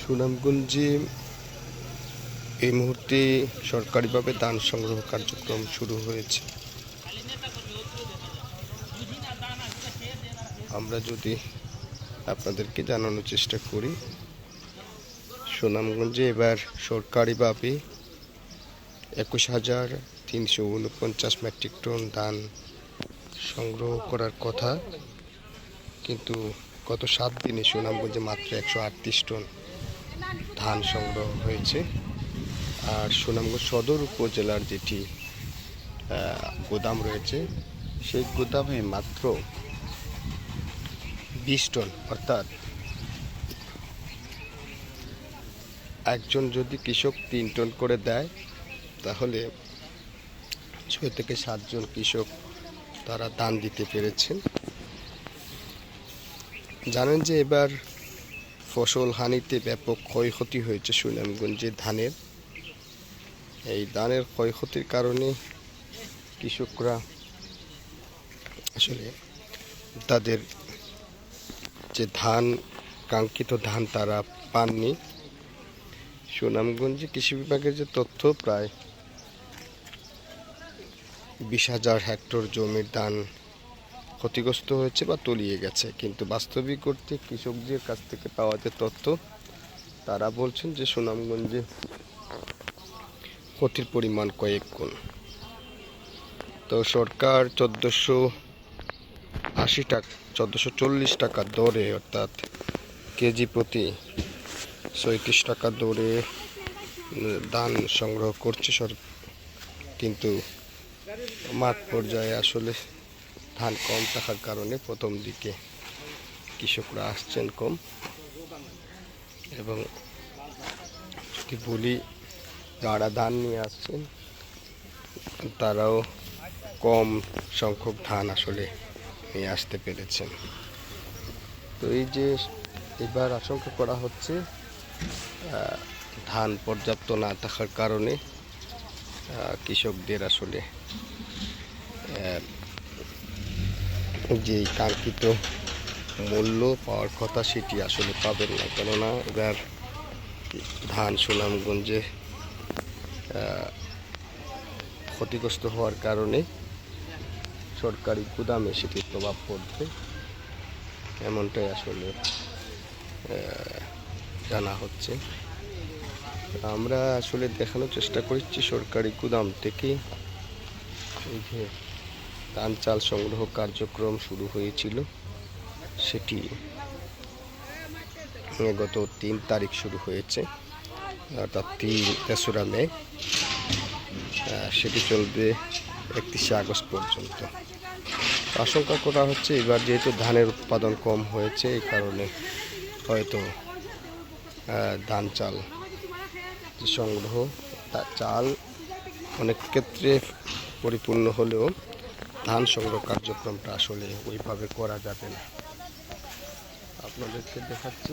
সুনামগঞ্জে এই মুহূর্তে সরকারিভাবে ধান সংগ্রহ কার্যক্রম শুরু হয়েছে। আমরা যদি আপনাদেরকে জানানোর চেষ্টা করি, সুনামগঞ্জে এবার সরকারিভাবে 21,349 মেট্রিক টন ধান সংগ্রহ করার কথা, কিন্তু গত 7 দিনে সুনামগঞ্জে মাত্র 138 টন ধান সংগ্রহ হয়েছে। আর সুনামগঞ্জ সদর উপজেলার যেটি গোদাম রয়েছে, সেই গোদামে মাত্র 20 টন, অর্থাৎ একজন যদি কৃষক 3 টন করে দেয়, তাহলে 6 থেকে 7 জন কৃষক তারা ধান দিতে পেরেছেন। জানেন যে এবার ফসল হানিতে ব্যাপক ক্ষয়ক্ষতি হয়েছে সুনামগঞ্জে ধানের। এই ধানের ক্ষয়ক্ষতির কারণে কৃষকরা আসলে তাদের যে কাঙ্ক্ষিত ধান তারা পাননি। সুনামগঞ্জে কৃষি বিভাগের যে তথ্য, প্রায় 20,000 হেক্টর জমির ধান ক্ষতিগ্রস্ত হয়েছে বা তলিয়ে গেছে, কিন্তু বাস্তবিক অর্থে কৃষকদের কাছ থেকে পাওয়া যে তথ্য, তারা বলছেন যে সুনামগঞ্জে ক্ষতির পরিমাণ কয়েক গুণ। তো সরকার 1440 টাকা দরে, অর্থাৎ কেজি প্রতি 36 টাকা দরে ধান সংগ্রহ করছে, কিন্তু মাঠ পর্যায়ে আসলে ধান কম থাকার কারণে প্রথম দিকে কৃষকরা আসছেন কম, এবং যদি বলি যারা ধান নিয়ে আসছেন তারাও কম সংখ্যক ধান আসলে নিয়ে আসতে পেরেছেন। তো এই যে এবার আশঙ্কা করা হচ্ছে ধান পর্যাপ্ত না থাকার কারণে কৃষকদের আসলে যে কাঙ্ক্ষিত মূল্য পাওয়ার কথা সেটি আসলে পাবেন না, কেননা এবার ধান সুনামগঞ্জে ক্ষতিগ্রস্ত হওয়ার কারণে সরকারি গুদামে সেটির প্রভাব পড়বে, এমনটাই আসলে জানা হচ্ছে। আমরা আসলে দেখানোর চেষ্টা করছি সরকারি গুদাম থেকে এই যে ধান চাল সংগ্রহ কার্যক্রম শুরু হয়েছিল, সেটি গত 3 তারিখ শুরু হয়েছে, অর্থাৎ 3রা মে, সেটি চলবে 31শে আগস্ট পর্যন্ত। আশঙ্কা করা হচ্ছে এবার যেহেতু ধানের উৎপাদন কম হয়েছে, এই কারণে হয়তো ধান চাল সংগ্রহ, চাল অনেক ক্ষেত্রে পরিপূর্ণ হলেও ধান সংগ্রহ কার্যক্রমটা আসলে ওইভাবে করা যাবে না। আপনাদেরকে দেখাচ্ছি।